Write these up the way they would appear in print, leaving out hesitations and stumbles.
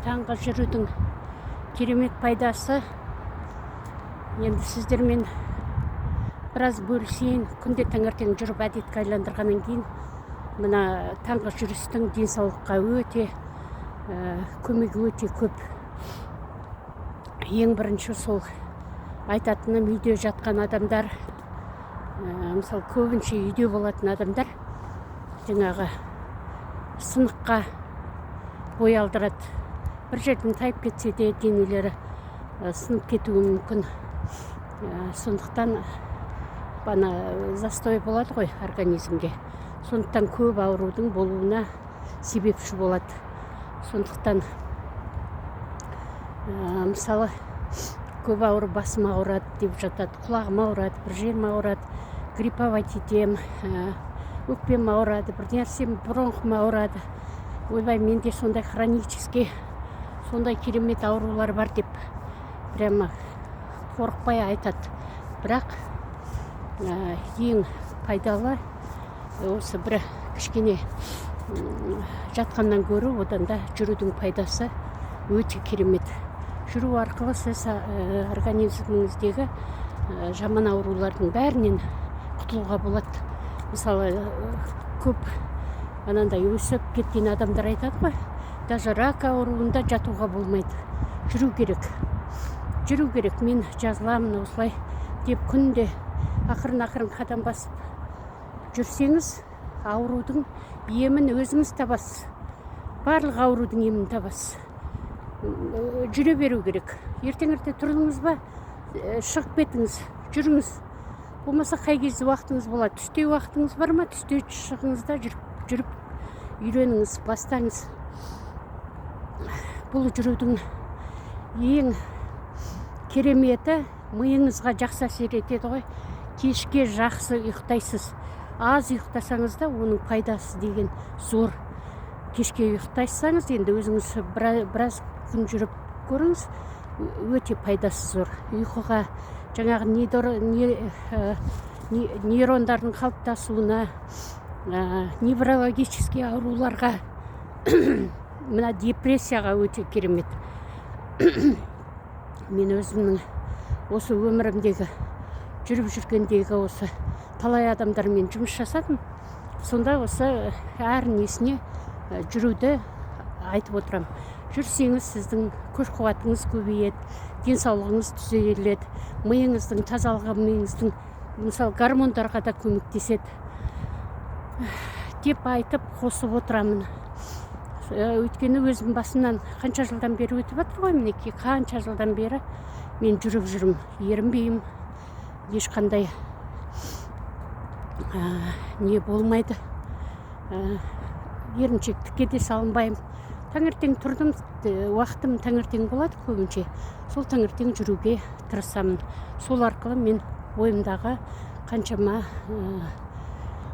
таңғы жүрудің керемет пайдасы. Енді сіздермен біраз бөлісейін. Күнде таңертең жүріп әдетке айналдырғаннан кейін мына таңғы жүрістің денсаулыққа өте көмегі өте көп. Ең бірінші сол айтатыным, үйде жатқан адамдар, мысалы көбінше үйде болатын адамдар жаңағы сыныққа бой алдырады. Бір жерден тайып кетсе де денелері сынып кетуі мүмкін. Сондықтан бана застой болады ғой организмге. Сондықтан көп аурудың болуына себепші болады. Сондықтан мысалы көп ауыру, басым ауырады деп жатады, құлағым ауырады, бір жерім ауырады, грипповать етем, өкпем ауырады, бір нәрсем бронхым ауырады. Ойбай, менде сондай хронический, сондай керемет аурулар бар деп прямо қорықпай айтады. Бірақ ең пайдалы осы бір кішкене жатқаннан гөрі одан да жүрудің пайдасы өте керемет. Жүру арқылы сіз организміңіздегі жаман аурулардың бәрінен құтылуға болады. Мысалы көп анандай өсіп кеткен адамдар айтады ғой, даже рак ауруында жатуға болмайды. Жүру керек. Жүру керек. Мен жазыламын осылай деп күнде ақырын қадам басып жүрсеңіз, аурудың емін өзіңіз табасыз. Барлық аурудың емін табасыз. Жүре беру керек. Ертең-ерте тұрдыңыз ба, шығып кетіңіз, жүріңіз. Болмаса қай кезде уақытыңыз болады. Түсте уақытыңыз бар ма? Түсте шығыңыз да жүріп үйреніңіз, бастаңыз. Бұл жүрудің ең кереметі миыңызға жақсы әсер етеді ғой. Кешке жақсы ұйықтайсыз. Аз ұйықтасаңыз да оның пайдасы деген зор. Кешке ұйықтайсаңыз, енді өзіңіз біраз күн жүріп көріңіз, өте пайдасы зор. Ұйқыға жаңағы нейрондардың қалыптасуына, неврологический ауруларға, мына депрессияға өте керемет. Мен өзімнің осы өмірімдегі жүріп жүргендегі осы талай адамдармен жұмыс жасадым. Сонда осы әр несіне жүруді айтып отырам. Жүрсеңіз, сіздің күш қуатыңыз көбейеді, денсаулығыңыз түзеледі, миыңыздың тазалығы, миыңыздың мысалы гормондарға да көмектеседі деп айтып қосып отырамын. Өйткені өзім басымнан қанша жылдан бері өтіп жатыр ғой, мінекей қанша жылдан бері мен жүріп жүрмін, ерінбеймін, ешқандай не болмайды, еріншектікке де салынбаймын. Таңертең тұрдым, уақытым таңертең болады көбінше. Сол таңертең жүруге тырысамын. Сол арқылы мен ойымдағы қаншама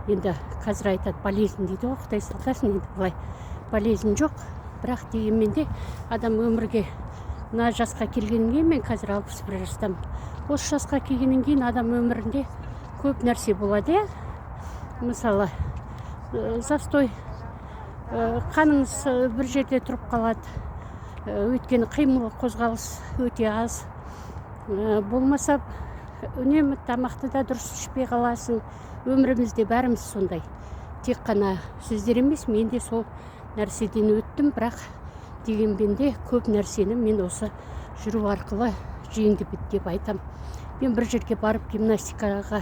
енді қазір айтады, болезнь дейді ғой, Құдай сақтасын, енді былай болезнь жоқ. Бірақ дегенмен де адам өмірге мына жасқа келгеннен кейін, мен қазір 61 жастамын. Осы жасқа келгеннен кейін адам өмірінде көп нәрсе болады. Мысалы застой, қаныңыз бір жерде тұрып қалады. Өйткені қимыл қозғалыс өте аз. Болмаса үнемі тамақты да дұрыс ішпей қаласың. Өмірімізде бәріміз сондай. Тек қана сіздер емес, мен де сол нәрседен өттім, бірақ дегенмен де көп нәрсені мен осы жүру арқылы жеңдім деп айтам. Мен бір жерге барып гимнастикаға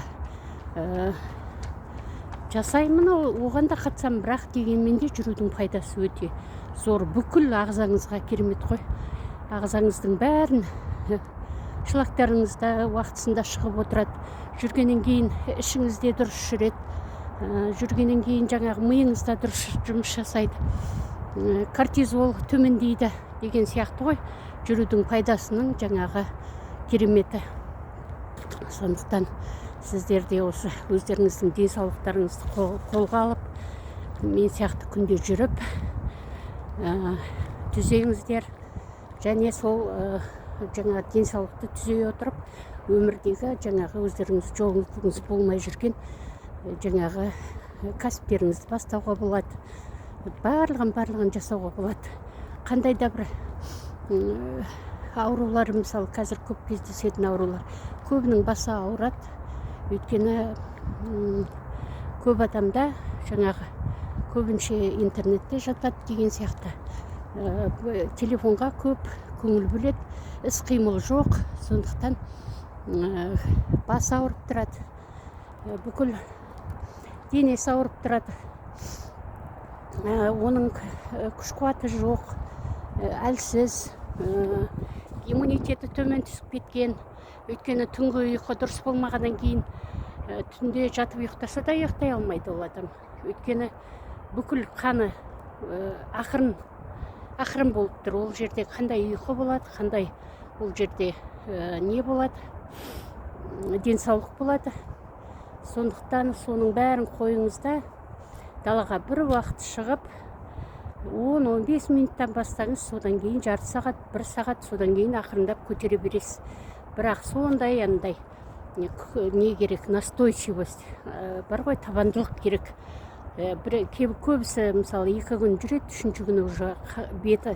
жасаймын, оған да қатсам, бірақ дегенмен де жүрудің пайдасы өте зор. Бүкіл ағзаңызға керемет қой. Ағзаңыздың бәрін, шлактарыңызда уақытысында шығып отырады. Жүргеннен кейін ішіңізде дұрыс жүреді. Жүргеннен кейін жаңағы миыңызда дұрыс жұмыс жасайды. Кортизол төмендейді деген сияқты ғой. Жүрудің пайдасының жаңағы кереметі. Сондықтан сіздерде осы өздеріңіздің денсаулықтарыңызды қолға алып, мен сияқты күнде жүріп түзеңіздер. Және сол жаңа денсаулықты түзей отырып, өмірдегі жаңағы өздеріңіз жолыңыз болмай жүрген жаңағы кәсіптеріңізді бастауға болады. Барлығын жасауға болады. қандай да бір аурулар, мысалы қазір көп кездесетін аурулар, көбінің басы ауырады. Өйткені көп адамда жаңағы көбінше интернетте жатады деген сияқты, телефонға көп көңіл бөледі, іс-қимыл жоқ, сондықтан басы ауырып тұрады, бүкіл денесі ауырып тұрады, оның күш-қуаты жоқ, әлсіз, иммунитеті төмен түсіп кеткен. Өйткені түнгі ұйқы дұрыс болмағаннан кейін түнде жатып ұйықтаса да ұйықтай алмайды ол адам. Өйткені бүкіл қаны ақырын болып тұр. Ол жерде қандай ұйқы болады, қандай ол жерде не болады, денсаулық болады. Сондықтан соның бәрін қойыңызда, далаға бір уақыт шығып, 10-15 минуттан бастаңыз, содан кейін жарты сағат, 1 сағат, содан кейін ақырындап көтере бересіз. Бірақ сондай андай не керек, настойчивость бар ғой, табандылық керек. Көбісі мысалы 2 күн жүреді, 3-ші күні уже беті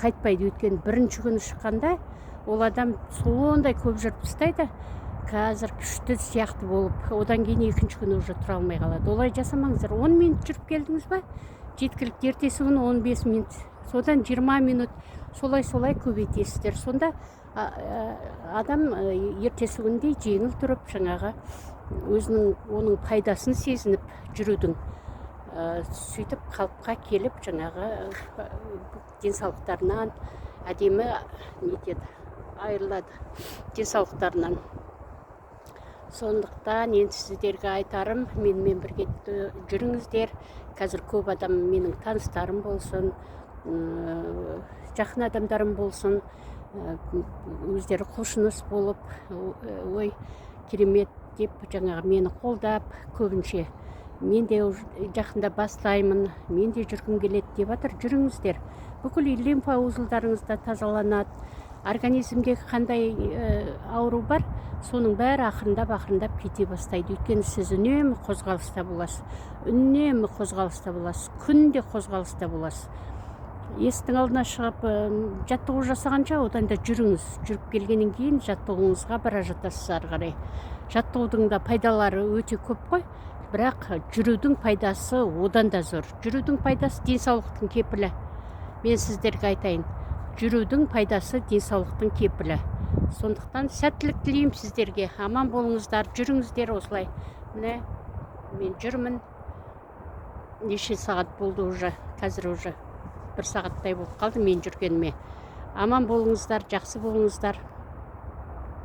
қайтпайды. Өткен 1-ші күні шыққанда ол адам сондай көп жүріп тастайды, қазір күшті сияқты болып, одан кейін 2-ші күні уже тұра алмай қалады. Олай жасамаңыздар. 10 минут жүріп келдіңіз ба, жеткілікті. Ертесі күні 15 минут, содан 20 минут, солай көбейтесіздер. Сонда адам ертесі күнде жеңіл тұрып, жаңағы оның пайдасын сезініп жүрудің, сөйтіп қалыпқа келіп, жаңағы денсаулықтарынан әдемі айырылады, денсаулықтарынан. Сондықтан енді сіздерге айтарым, менімен бірге жүріңіздер. Қазір көп адам, менің таныстарым болсын, жақын адамдарым болсын, өздері құлшыныс болып, ой керемет деп жаңағы мені қолдап, көбінше мен де жақында бастаймын, мен де жүргім келеді деп жатыр. Жүріңіздер. Бүкіл лимфа узылдарыңызда тазаланады. Организмдегі қандай ауру бар, соның бәрі ақырындап кете бастайды. Өйткені сіз үнемі қозғалыста боласыз. Күнде қозғалыста боласыз. Есіктің алдына шығып жаттығу жасағанша, одан да жүріңіз. Жүріп келгеннен кейін жаттығуыңызға бара жатасыз ары қарай. Жаттығудың да пайдалары өте көп қой, бірақ жүрудің пайдасы одан да зор. Жүрудің пайдасы денсаулықтың кепілі. Мен сіздерге айтайын, жүрудің пайдасы денсаулықтың кепілі. Сондықтан сәттілік тілеймін сіздерге. Аман болыңыздар, жүріңіздер осылай. Міне, мен жүрмін. Неше сағат болды уже, қазір уже 1 сағаттай болып қалды мен жүргеніме. Аман болыңыздар, жақсы болыңыздар.